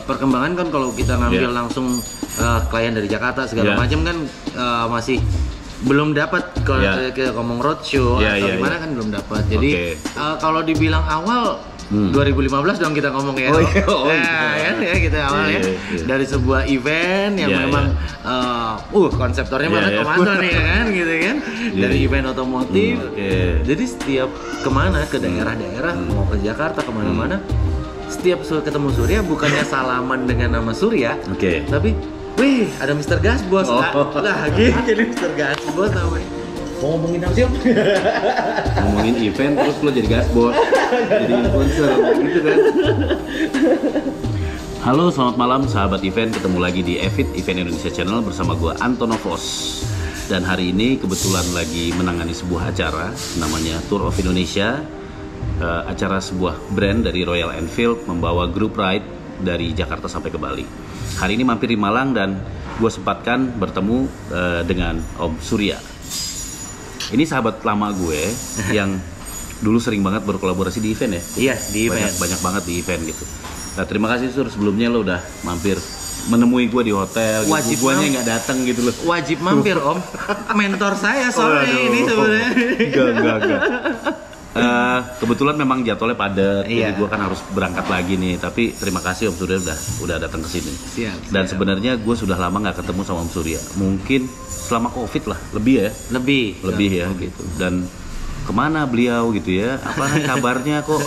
perkembangan kan kalau kita ngambil langsung klien dari Jakarta segala macam kan masih belum dapat ke ngomong roadshow atau gimana kan belum dapat. Jadi kalau dibilang awal 2015 dong kita ngomong ya. Kan ya kita awal dari sebuah event yang memang konseptornya mana komando nih kan gitu kan. Dari event otomotif. Jadi setiap kemana ke daerah-daerah mau ke Jakarta kemana-mana, setiap ketemu Surya bukannya salaman dengan nama Surya, tapi wih, ada Mr. Gasbos lagi jadi Mr. Gasbos namanya. Mau ngomongin apa sih? Ngomongin event terus lo jadi gasbos, jadi influencer gitu kan. Halo, selamat malam sahabat event, ketemu lagi di Evit Event Indonesia Channel bersama gue Antonovos. Dan hari ini kebetulan lagi menangani sebuah acara namanya Tour of Indonesia, acara sebuah brand dari Royal Enfield membawa group ride dari Jakarta sampai ke Bali. Hari ini mampir di Malang dan gue sempatkan bertemu dengan Om Surya. Ini sahabat lama gue yang dulu sering banget berkolaborasi di event ya. Iya, di event. Banyak banget di event gitu. Nah, terima kasih Sur, sebelumnya lo udah mampir menemui gue di hotel. Wajib gitu. Guanya nggak datang gitu loh. Wajib mampir Om. Mentor saya soalnya ini sebenarnya. Enggak. Kebetulan memang jadwalnya padat, jadi gue kan harus berangkat lagi nih. Tapi terima kasih Om Surya udah datang ke sini. Dan sebenarnya gue sudah lama nggak ketemu sama Om Surya. Mungkin selama COVID lah, lebih ya gitu. Dan kemana beliau gitu ya? Apa kabarnya kok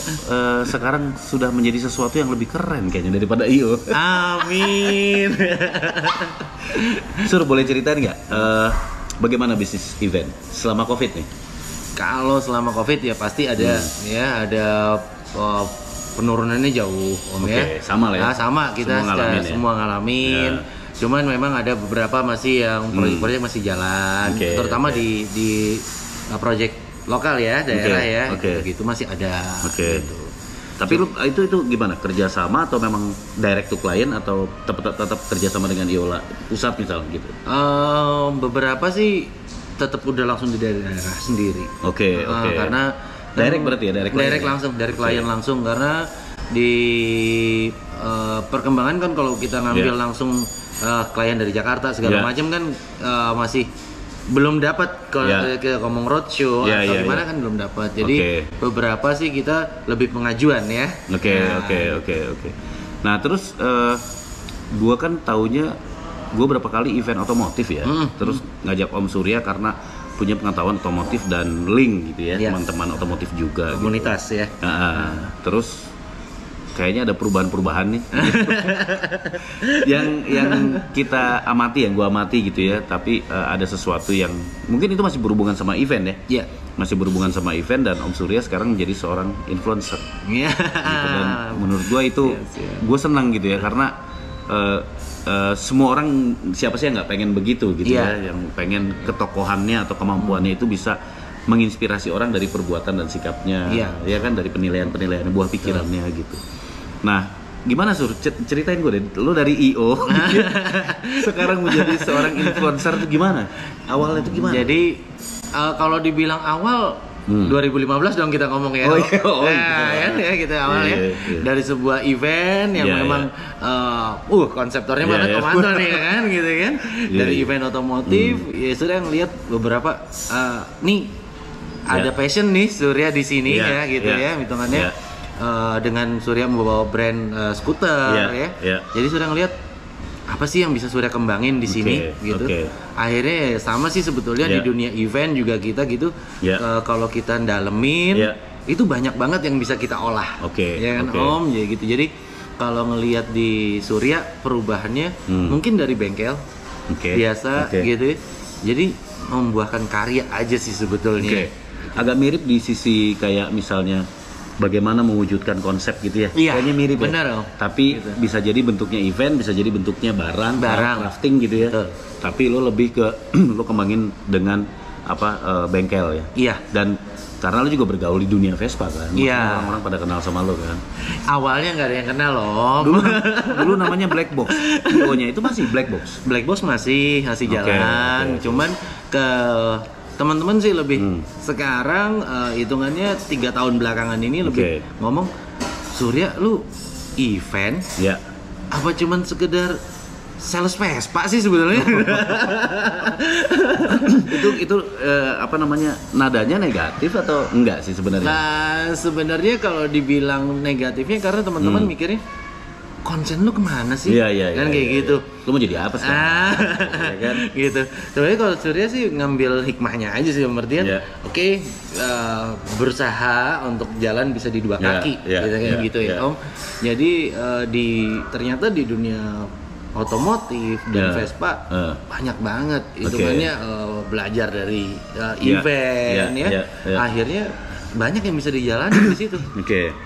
sekarang sudah menjadi sesuatu yang lebih keren kayaknya daripada IO. Amin. Sur, boleh ceritain nggak bagaimana bisnis event selama COVID nih? Kalau selama COVID ya pasti ada ada penurunannya jauh Om ya. Sama lah ya. Nah, sama kita semua ngalamin. Cuman memang ada beberapa masih yang proyek-proyek masih jalan, terutama di proyek lokal ya, daerah ya, gitu masih ada. Gitu. Tapi lu itu gimana? Kerjasama atau memang direct to client atau tetap kerjasama dengan Iola pusat misalnya gitu? Beberapa sih tetap udah langsung di daerah sendiri. Karena direct berarti ya, direct langsung dari klien langsung, karena di perkembangan kan kalau kita ngambil langsung klien dari Jakarta segala macam kan masih belum dapat ke ngomong roadshow atau gimana kan belum dapat. Jadi beberapa sih kita lebih pengajuan ya. Oke. Nah terus gue kan taunya gue berapa kali event otomotif ya, terus ngajak Om Surya karena punya pengetahuan otomotif dan link gitu ya, teman-teman otomotif juga. Komunitas gitu. Terus kayaknya ada perubahan-perubahan nih yang kita amati, yang gua amati gitu ya. Tapi ada sesuatu yang mungkin itu masih berhubungan sama event ya. Masih berhubungan sama event, dan Om Surya sekarang menjadi seorang influencer. Gitu. Dan menurut gua itu gua senang gitu ya, karena semua orang, siapa sih yang nggak pengen begitu gitu ya, yang pengen ketokohannya atau kemampuannya itu bisa menginspirasi orang dari perbuatan dan sikapnya, ya kan, dari penilaian buah pikirannya gitu. Nah, gimana Sur? Ceritain gue deh, lo dari IO sekarang menjadi seorang influencer itu gimana? Awalnya itu gimana? Jadi kalau dibilang awal 2015 dong kita ngomong ya. Kan ya kita awal ya dari sebuah event yang memang konseptornya mana komando nih kan gitu kan. Dari event otomotif ya sudah ngelihat beberapa nih ada passion nih Surya di sini ya gitu ya hitungannya. Dengan Surya membawa brand skuter ya. Jadi Surya ngelihat apa sih yang bisa Surya kembangin di sini gitu. Akhirnya sama sih sebetulnya di dunia event juga kita gitu. Kalau kita dalemin itu banyak banget yang bisa kita olah. Ya kan Om ya gitu. Jadi kalau ngelihat di Surya perubahannya mungkin dari bengkel biasa gitu. Jadi membuahkan karya aja sih sebetulnya. Agak mirip di sisi kayak misalnya bagaimana mewujudkan konsep gitu ya. Kayaknya mirip bener, ya. Tapi gitu. Bisa jadi bentuknya event, bisa jadi bentuknya barang crafting gitu ya. Tapi lo lebih ke lo kembangin dengan bengkel ya. Dan karena lo juga bergaul di dunia Vespa kan. Orang-orang pada kenal sama lo kan. Awalnya nggak ada yang kenal loh. Dulu namanya Black Box. Nya itu masih Black Box. Black Box masih jalan. Cuman ke teman-teman sih lebih sekarang hitungannya 3 tahun belakangan ini lebih ngomong, Surya lu event Apa cuman sekedar sales Vespa sih sebenarnya? itu apa namanya, nadanya negatif atau enggak sih sebenarnya? Nah sebenarnya kalau dibilang negatifnya karena teman-teman mikirnya konsen lu kemana sih? Iya, kan kayak gitu. Lu mau jadi apa sekarang? Ya kan? Gitu. Tapi kalau Surya sih ngambil hikmahnya aja sih, pengertian. Oke, berusaha untuk jalan bisa di dua kaki, gitu ya Om. Jadi ternyata di dunia otomotif dan Vespa banyak banget hitungannya belajar dari event akhirnya banyak yang bisa dijalani di situ.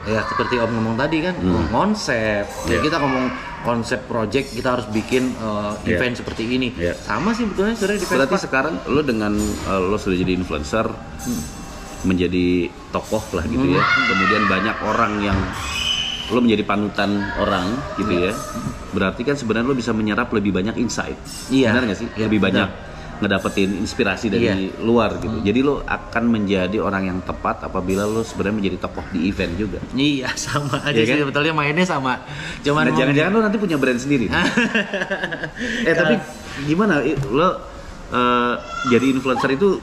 Ya seperti Om ngomong tadi kan, konsep. Ya kita ngomong konsep project, kita harus bikin event seperti ini. Sama sih betulnya sudah di Vespa. Berarti sekarang lo dengan lo sudah jadi influencer, menjadi tokoh lah gitu ya. Kemudian banyak orang yang lo menjadi panutan orang gitu ya. Berarti kan sebenarnya lo bisa menyerap lebih banyak insight. Benar nggak sih? Lebih banyak ngedapetin inspirasi dari luar gitu. Jadi lo akan menjadi orang yang tepat apabila lo sebenarnya menjadi tokoh di event juga. Iya, sama aja sih sebetulnya, mainnya sama. Cuman jangan-jangan lo nanti punya brand sendiri. Tapi gimana lo jadi influencer itu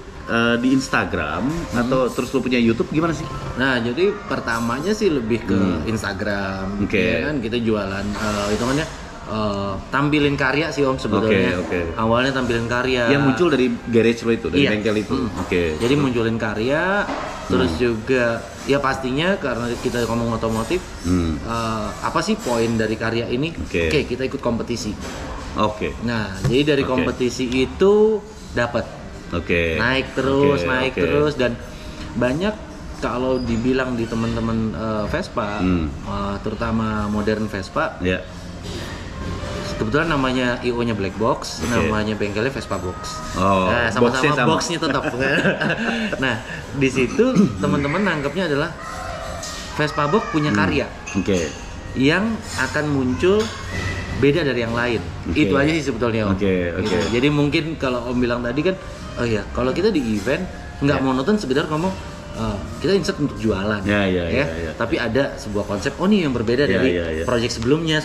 di Instagram atau terus lo punya YouTube, gimana sih? Nah, jadi pertamanya sih lebih ke Instagram. Ya kan kita jualan hitungannya tampilin karya sih Om sebetulnya. Awalnya tampilin karya. Yang muncul dari garage lo itu, dari bengkel itu. Jadi munculin karya, terus juga ya pastinya karena kita ngomong otomotif, apa sih poin dari karya ini? Oke, kita ikut kompetisi. Nah, jadi dari kompetisi itu dapat. Naik terus dan banyak kalau dibilang di teman-teman Vespa, terutama modern Vespa. Kebetulan namanya IO-nya Black Box, namanya bengkelnya Vespa Box. Nah, sama-sama boxnya tetap. Nah, di situ teman-teman nangkepnya adalah Vespa Box punya karya yang akan muncul beda dari yang lain. Itu aja sih sebetulnya Om. Gitu. Jadi mungkin kalau Om bilang tadi kan, oh ya kalau kita di event nggak monoton sekedar ngomong kita insert untuk jualan, tapi ada sebuah konsep, nih yang berbeda dari project sebelumnya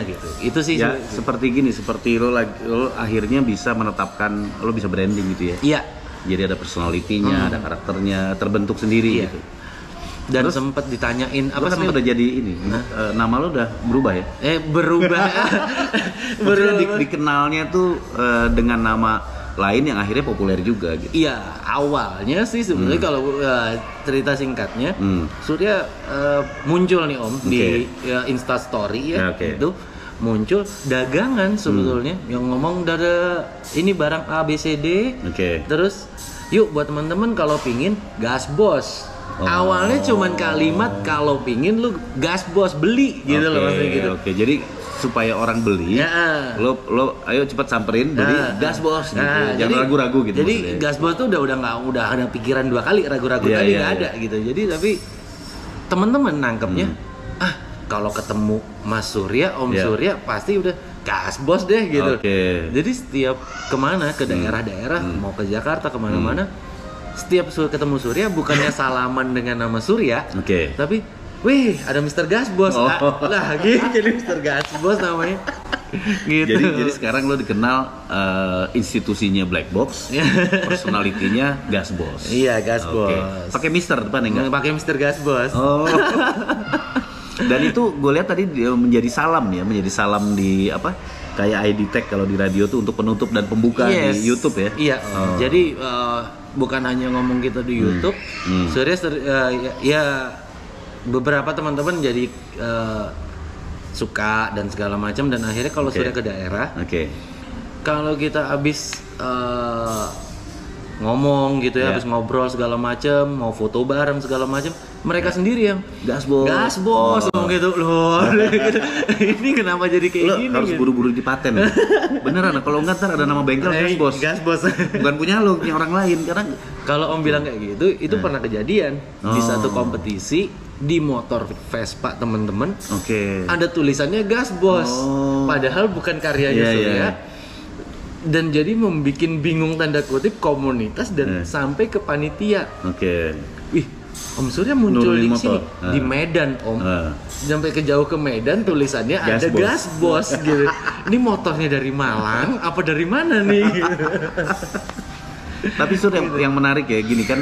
gitu. Itu sih seperti gini, seperti lo akhirnya bisa menetapkan, lo bisa branding gitu ya. Iya. Jadi ada personalitinya, ada karakternya terbentuk sendiri gitu. Dan sempat ditanyain apa kan udah jadi ini, nama lo udah berubah ya? Berubah. Dikenalnya tuh dengan nama lain yang akhirnya populer juga gitu. Iya, awalnya sih sebenarnya kalau cerita singkatnya, Surya muncul nih Om di Insta Story itu muncul dagangan sebetulnya yang ngomong ada ini barang A B C D. Terus yuk buat teman-teman kalau pingin gas bos. Awalnya cuman kalimat kalau pingin lu gas bos beli gitu loh maksudnya gitu. Jadi supaya orang beli, lo ayo cepat samperin beli gas bos gitu. Jangan ragu-ragu gitu. Jadi maksudnya. Gas bos tuh udah ada pikiran dua kali, ragu-ragu tadi nggak ada gitu. Jadi tapi teman-teman nangkepnya kalau ketemu Mas Surya, Om Surya pasti udah gas bos deh gitu. Jadi setiap kemana ke daerah-daerah, mau ke Jakarta kemana-mana, setiap ketemu Surya bukannya salaman dengan nama Surya, tapi wih, ada Mr. Gas Bos. Lah, gitu jadi Mr. Gas Bos namanya. Gitu. Jadi sekarang lo dikenal institusinya Black Box, personalitinya Gas Bos. Iya, Gas Bos. Pakai Mr. depan enggak? Pakai Mr. Gas Bos. Dan itu gue lihat tadi menjadi salam di apa? Kayak ID tag kalau di radio tuh untuk penutup dan pembuka di YouTube ya. Iya. Jadi bukan hanya ngomong kita di YouTube, Surya beberapa teman-teman jadi suka dan segala macam, dan akhirnya kalau sudah ke daerah, kalau kita habis ngomong gitu ya, habis ngobrol segala macam, mau foto bareng segala macam, mereka sendiri yang gas bos gitu loh. Ini kenapa jadi kayak gini? Harus buru-buru dipaten. Beneran, kalau enggak ntar ada nama bengkel gas bos. Bukan punya lo, punya orang lain. Karena kalau Om bilang kayak gitu, itu pernah kejadian di satu kompetisi di motor Vespa temen-temen, ada tulisannya gas bos, padahal bukan karyanya Surya. Dan jadi membuat bingung tanda kutip komunitas dan sampai ke panitia. Wih, Om Surya muncul di sini di Medan, Om. Sampai ke jauh ke Medan tulisannya ada gas bos gitu. Ini motornya dari Malang apa dari mana nih? Tapi Sur, yang menarik ya gini kan,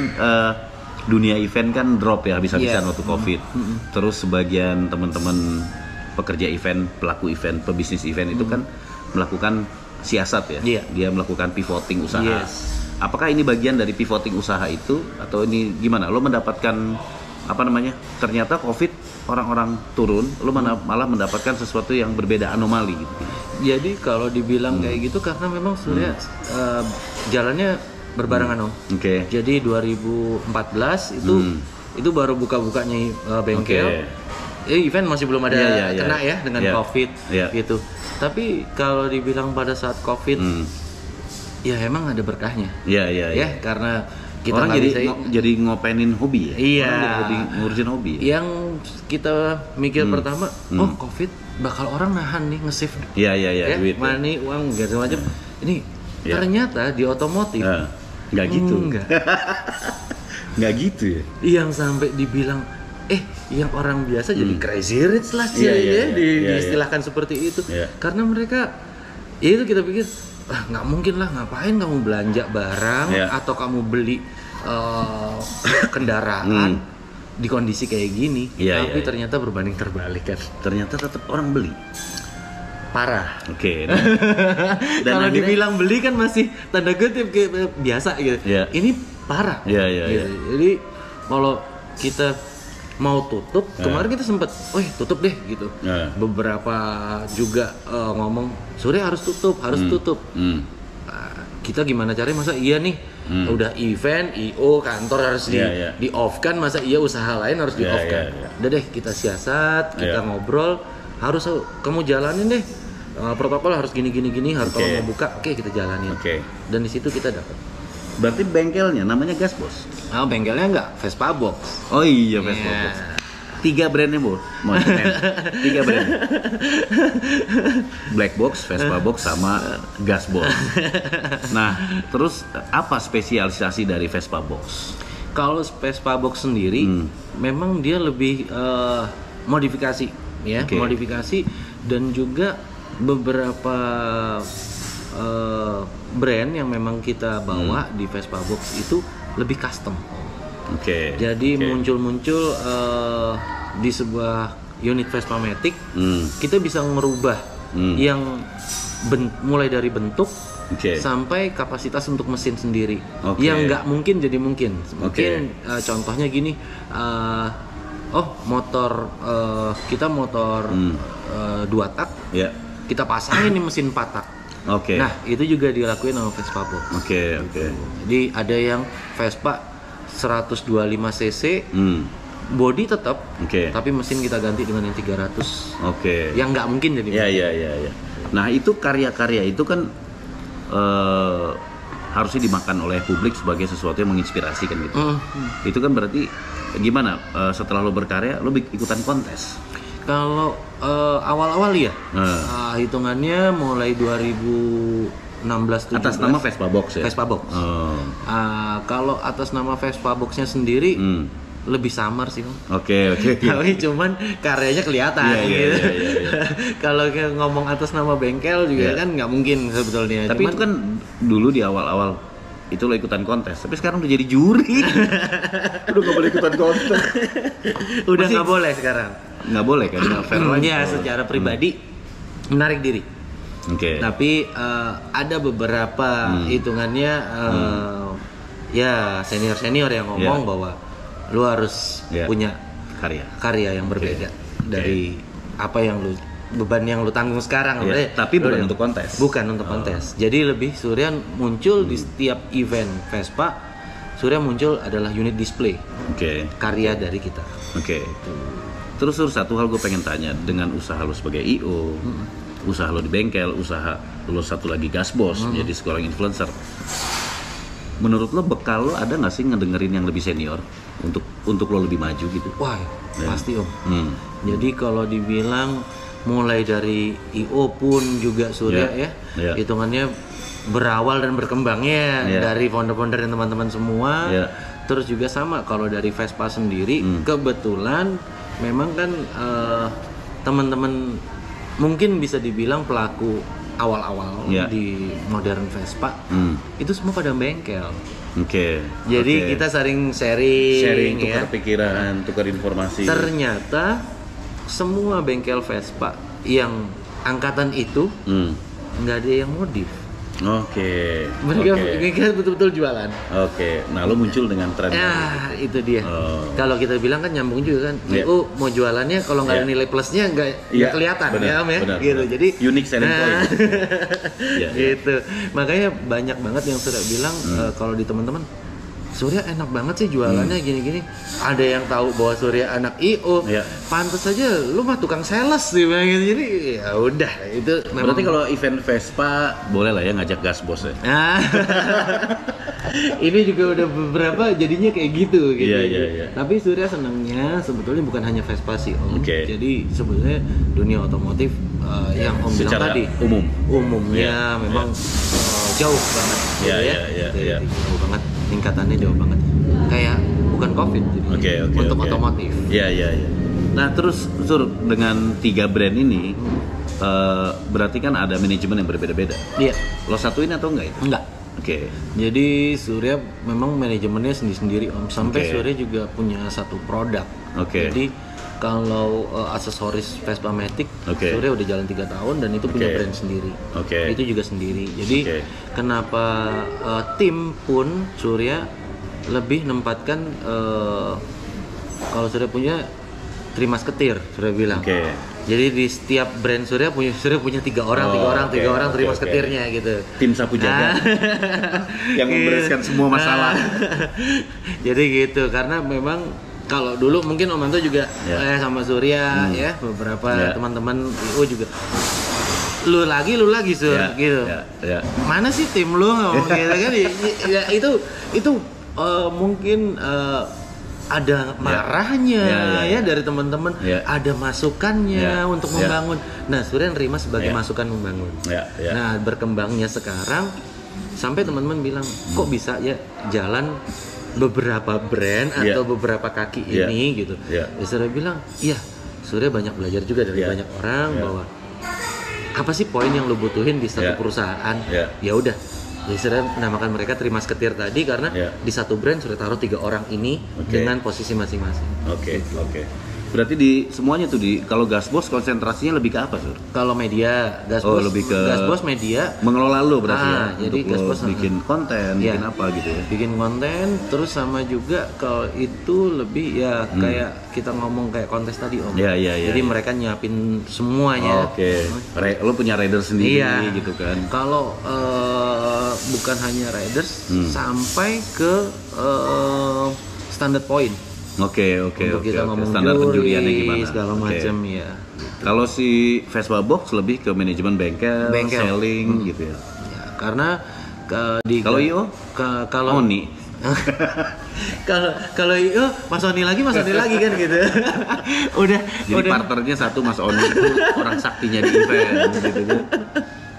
dunia event kan drop ya habis-habisan waktu Covid. Terus sebagian teman-teman pekerja event, pelaku event, pebisnis event itu kan melakukan siasat ya. Dia melakukan pivoting usaha. Apakah ini bagian dari pivoting usaha itu atau ini gimana? Lo mendapatkan ternyata Covid orang-orang turun, lo malah mendapatkan sesuatu yang berbeda, anomali gitu. Jadi kalau dibilang kayak gitu karena memang sebenarnya jalannya berbarengan, Om. Jadi 2014 itu baru buka-bukanya bengkel. Event masih belum ada kena ya dengan Covid gitu. Tapi kalau dibilang pada saat Covid ya emang ada berkahnya. Ya karena kita orang jadi ngopenin hobi ya. Orang jadi hobi, ngurusin hobi. Yang kita mikir pertama, Covid bakal orang nahan nih nge-save. Duit. Money, uang gitu macam. Ini ternyata di otomotif nggak gitu. Nggak gitu ya. Yang sampai dibilang yang orang biasa jadi crazy rich lah diistilahkan seperti itu. Karena mereka itu kita pikir nggak mungkin lah, ngapain kamu belanja barang atau kamu beli kendaraan di kondisi kayak gini. Tapi ternyata berbanding terbalik kan. Ternyata tetap orang beli. Parah. Dan kalau dibilang beli kan masih tanda kutip kayak biasa gitu. Ini parah. Gitu. Jadi kalau kita mau tutup, kemarin kita sempat, tutup deh gitu. Beberapa juga ngomong, Surya harus tutup. Kita gimana caranya, masa iya nih udah event, IO, kantor harus di off kan, masa iya usaha lain harus di off kan. Udah deh kita siasat, kita ngobrol, harus kamu jalanin deh. Protokol harus gini harus kalau mau buka, kita jalanin. Dan di situ kita dapat. Berarti bengkelnya namanya Gas Boss? Bengkelnya enggak, Vespa Box. Oh iya, Vespa Box. 3 brandnya, Bu. 3 brand. Black Box, Vespa Box, sama Gas Boss. Nah, terus apa spesialisasi dari Vespa Box? Kalau Vespa Box sendiri, memang dia lebih modifikasi, ya, modifikasi dan juga beberapa brand yang memang kita bawa di Vespa Box itu lebih custom. Jadi muncul-muncul di sebuah unit Vespa Matic, kita bisa merubah yang mulai dari bentuk sampai kapasitas untuk mesin sendiri. Yang nggak mungkin jadi mungkin. Mungkin contohnya gini, motor kita motor 2 tak, kita pasangin nih mesin 4 tak. Nah, itu juga dilakuin sama Vespa Box. Jadi ada yang Vespa 125 cc, body tetap, tapi mesin kita ganti dengan yang 300. Yang nggak mungkin jadi. Nah, itu karya-karya itu kan harusnya dimakan oleh publik sebagai sesuatu yang menginspirasi kan gitu. Itu kan berarti gimana? Setelah lo berkarya, lo ikutan kontes? Kalau awal-awal ya, hitungannya mulai 2016-17. Atas nama Vespa Box ya? Vespa Box. Kalau atas nama Vespa Boxnya sendiri, lebih samar sih, Bang. Tapi cuman karyanya kelihatan gitu. Kalau ngomong atas nama bengkel juga kan nggak mungkin sebetulnya. Tapi cuman, itu kan dulu di awal-awal itu lo ikutan kontes, tapi sekarang udah jadi juri. Udah nggak boleh ikutan kontes. Udah nggak boleh sekarang. Nggak boleh kan? Secara pribadi menarik diri. Tapi ada beberapa hitungannya senior yang ngomong bahwa lu harus punya karya yang berbeda dari apa yang lu beban yang lu tanggung sekarang. Tapi bukan untuk kontes. Bukan untuk kontes. Jadi lebih Surya muncul di setiap event Vespa. Surya muncul adalah unit display. Karya dari kita. Terus satu hal gue pengen tanya, dengan usaha lo sebagai IO, usaha lo di bengkel, usaha lo satu lagi Gas Boss, menjadi seorang influencer. Menurut lo bekal lo ada nggak sih ngedengerin yang lebih senior untuk lo lebih maju gitu? Wah, pasti Om. Jadi kalau dibilang mulai dari IO pun juga Surya hitungannya berawal dan berkembangnya dari founder-founder dan teman-teman semua. Terus juga sama kalau dari Vespa sendiri, kebetulan memang kan teman-teman mungkin bisa dibilang pelaku awal-awal di modern Vespa itu semua pada bengkel. Jadi kita sering sharing tukar pikiran, tukar informasi. Ternyata semua bengkel Vespa yang angkatan itu nggak ada yang modif. Mereka betul-betul jualan. Nah lo muncul dengan tren. Itu dia. Kalau kita bilang kan nyambung juga kan. Mau jualannya kalau nggak ada nilai plusnya nggak kelihatan ya Om ya. Gitu. Jadi unique selling point. Gitu. Makanya banyak banget yang sudah bilang kalau di teman-teman, Surya enak banget sih jualannya gini-gini. Ada yang tahu bahwa Surya anak IO. Pantes aja lu mah tukang sales sih gitu. Jadi ya udah itu. Berarti kalau event Vespa boleh lah ya ngajak Gasbos ya. Ini juga udah beberapa jadinya kayak gitu. Tapi Surya senangnya sebetulnya bukan hanya Vespa sih Om. Jadi sebetulnya dunia otomotif yang Om bilang tadi umumnya memang jauh banget. Jauh banget. Tingkatannya jauh banget, kayak bukan COVID jadi untuk otomotif. Nah terus Sur, dengan 3 brand ini berarti kan ada manajemen yang berbeda-beda. Lo satuin atau enggak ya? Enggak. Jadi Surya memang manajemennya sendiri-sendiri Om. Sampai Surya juga punya satu produk. Jadi kalau aksesoris Vespa Matic, Surya udah jalan 3 tahun dan itu punya brand sendiri. Itu juga sendiri. Jadi kenapa tim pun Surya lebih nempatkan kalau Surya punya 3 musketeer, Surya bilang. Jadi di setiap brand Surya punya 3 orang, 3 musketeernya gitu. Tim sapu jaga yang membereskan semua masalah. Jadi gitu, karena memang kalau dulu mungkin Om Anto juga sama Surya ya, beberapa teman-teman IO juga lu lagi Sur gitu. Mana sih tim lu gitu kan? Ya itu mungkin ada marahnya ya dari teman-teman, ada masukannya untuk membangun. Nah, Surya nerima sebagai masukan membangun. Nah, berkembangnya sekarang sampai teman-teman bilang, kok bisa ya jalan beberapa brand atau beberapa kaki ini gitu. Ya Surya bilang, iya Surya banyak belajar juga dari banyak orang bahwa apa sih poin yang lo butuhin di satu perusahaan. Ya udah, jadi Surya menamakan mereka 3 musketeer tadi karena di satu brand Surya taruh 3 orang ini dengan posisi masing-masing. Berarti di semuanya tuh kalau Gasbos konsentrasinya lebih ke apa, Sur? Kalau media, Gasbos lebih ke Gasbos media mengelola lo berarti ya. Jadi Gasbos bikin konten, bikin apa gitu ya. Bikin konten, terus sama juga kalau itu lebih ya kayak kita ngomong kayak kontes tadi Om. Jadi mereka nyiapin semuanya. Lo punya rider sendiri gitu kan. Kalau bukan hanya riders sampai ke standar point. Kita ngomong standar penjuriannya gimana segala macam ya. Kalau si Vespa Box lebih ke manajemen bengkel. Selling gitu ya. Karena kalau IO kalau Oni kalau IO Mas Oni lagi kan gitu. Jadi partnernya satu Mas Oni itu orang saktinya di event gitu kan.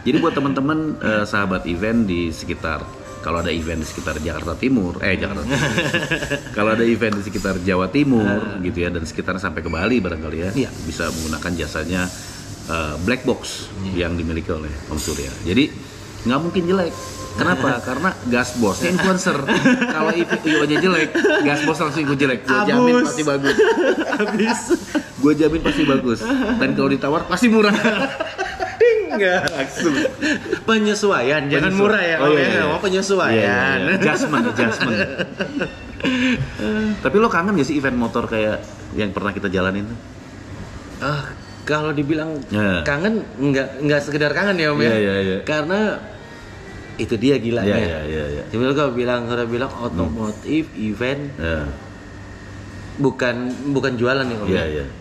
Jadi buat teman-teman sahabat event di sekitar, kalau ada event di sekitar Jakarta Timur, kalau ada event di sekitar Jawa Timur gitu ya, dan sekitar sampai ke Bali barangkali ya, bisa menggunakan jasanya Black Box yang dimiliki oleh Om Surya. Jadi nggak mungkin jelek. Kenapa? Karena Gasbosnya influencer. Kalau IO-nya jelek, Gasbos langsung ikut jelek. Gue jamin pasti bagus. Gue jamin pasti bagus. Dan kalau ditawar pasti murah. Enggak, langsung penyesuaian, jangan murah ya. Mau penyesuaian. Adjustment. Tapi lo kangen gak sih event motor kayak yang pernah kita jalanin tuh? Kalau dibilang kangen, nggak sekedar kangen ya Om ya. Karena itu dia gilanya. Cuma kalau Surya bilang otomotif event bukan jualan ya Om.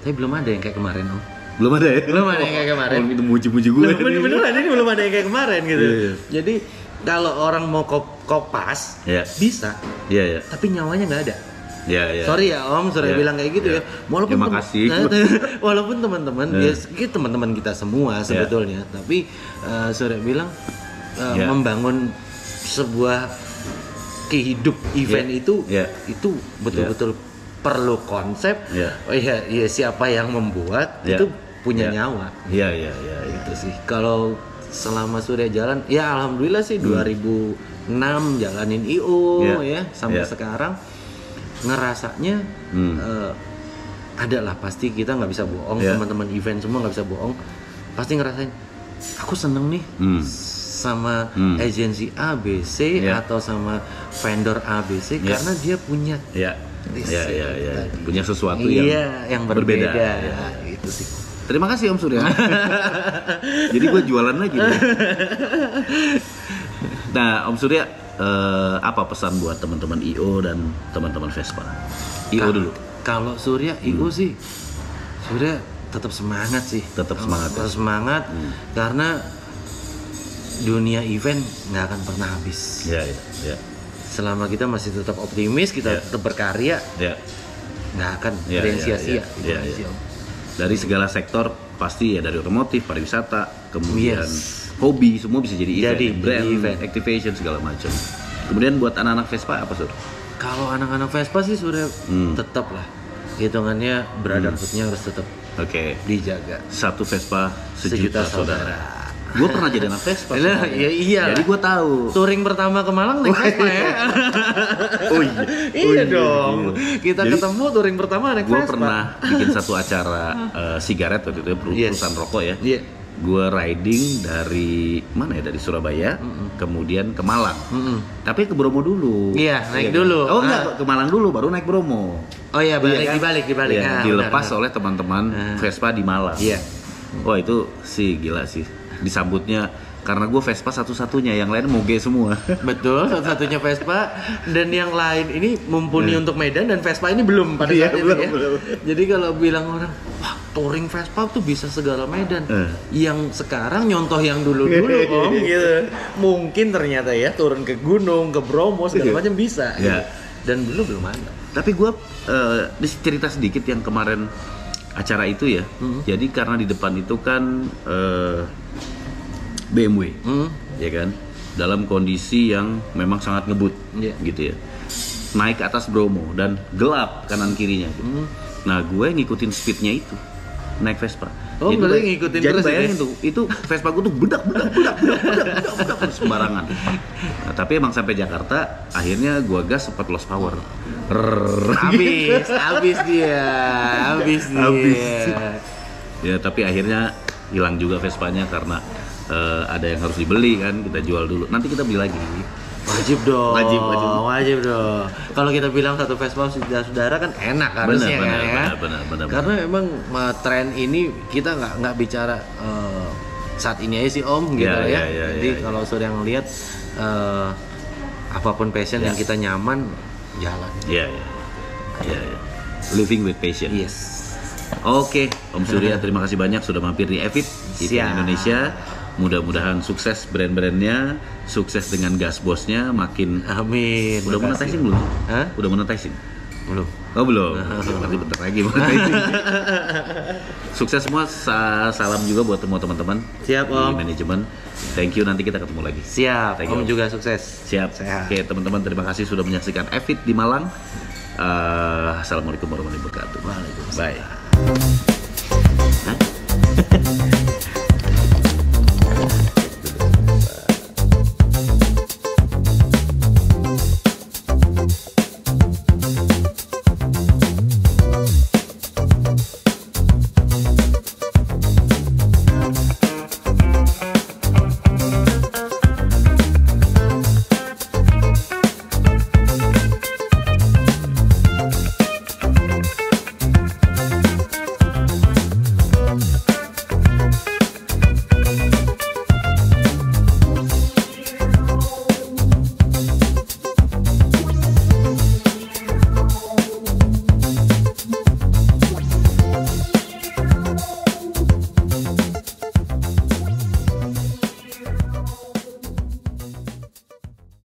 Tapi belum ada yang kayak kemarin Om. Belum ada yang kayak kemarin. Itu muji-muji gue. Beneran ini belum ada yang kayak kemarin gitu. Jadi kalau orang mau kopas bisa. Tapi nyawanya nggak ada. Sorry ya Om, Surya bilang kayak gitu ya. Walaupun terima kasih. Walaupun teman-teman, teman-teman kita semua sebetulnya. Tapi Surya bilang membangun sebuah kehidup event itu betul-betul perlu konsep. Oh iya, siapa yang membuat itu punya nyawa. Iya. Itu sih. Kalau selama Surya jalan, ya alhamdulillah sih 2006 jalanin IO ya sampai sekarang ngerasanya adalah pasti kita nggak bisa bohong, teman-teman event semua nggak bisa bohong, pasti ngerasain aku seneng nih sama agensi ABC atau sama vendor ABC karena dia punya punya sesuatu yang berbeda. Itu sih. Terima kasih Om Surya. Jadi gue jualan lagi. Nah Om Surya, apa pesan buat teman-teman IO dan teman-teman Vespa? IO dulu. Kalau Surya IO sih, Surya tetap semangat sih. Tetap semangat karena dunia event nggak akan pernah habis. Iya. Selama kita masih tetap optimis, kita tetap berkarya, nggak akan ada yang sia-sia. Dari segala sektor pasti ya, dari otomotif, pariwisata, kemudian hobi, semua bisa jadi event, brand, activation segala macam. Kemudian buat anak-anak Vespa apa Sur? Kalau anak-anak Vespa sih Surya tetap lah, hitungannya brotherhood-nya harus tetap dijaga. Satu Vespa sejuta saudara. Gue pernah jadi anak Vespa. Iya. Jadi gue tahu. Touring pertama ke Malang naik Vespa ya. Iya dong. Kita ketemu touring pertama naik Vespa. Gue pernah bikin satu acara sigaret waktu itu, perusahaan rokok ya. Gue riding dari mana ya, dari Surabaya, kemudian ke Malang. Tapi ke Bromo dulu. Iya, naik dulu. Oh enggak, ke Malang dulu, baru naik Bromo. Oh iya, dibalik. Dilepas oleh teman-teman Vespa di Malang. Iya. Wah itu sih gila sih. Disambutnya karena gue Vespa satu-satunya, yang lain moge semua. Betul, satu-satunya Vespa, dan yang lain ini mumpuni untuk Medan, dan Vespa ini belum pada saat itu ya. Jadi kalau bilang orang, wah touring Vespa tuh bisa segala Medan. Yang sekarang nyontoh yang dulu-dulu Om gitu. Mungkin ternyata ya turun ke gunung, ke Bromo segala macam bisa. Gitu. Dan belum ada. Tapi gue cerita sedikit yang kemarin acara itu ya. Jadi karena di depan itu kan BMW, ya kan, dalam kondisi yang memang sangat ngebut, gitu ya. Naik ke atas Bromo dan gelap kanan kirinya. Gitu. Nah, gue ngikutin speednya itu, naik Vespa. Oh, berarti ngikutin jadi terus. Jadi bayangin tuh, itu Vespa gue tuh bedak sembarangan. Nah, tapi emang sampai Jakarta, akhirnya gue gas 4 lost power. Habis dia. Ya, tapi akhirnya hilang juga Vespanya karena ada yang harus dibeli kan, kita jual dulu. Nanti kita beli lagi. Wajib dong. Kalau kita bilang satu Vespa saudara kan enak harusnya benar. Karena memang tren ini kita nggak bicara saat ini aja sih Om gitu ya. Jadi kalau sudah ngelihat apapun passion yang kita nyaman, jalan. Iya. Living with passion. Yes. Oke, Om Surya terima kasih banyak sudah mampir di Event Indonesia. Mudah-mudahan sukses brand-brandnya, sukses dengan gas bosnya, makin. Amin. Udah monetizing belum? Udah monetizing? Belum. Oh belum. Berarti bentar lagi monetizing. Sukses semua. Salam juga buat semua teman-teman. Siap Om. Di manajemen. Thank you, nanti kita ketemu lagi. Siap. Om juga sukses. Siap. Oke teman-teman, terima kasih sudah menyaksikan Event di Malang. Assalamualaikum warahmatullahi wabarakatuh. Waalaikumsalam. Bye.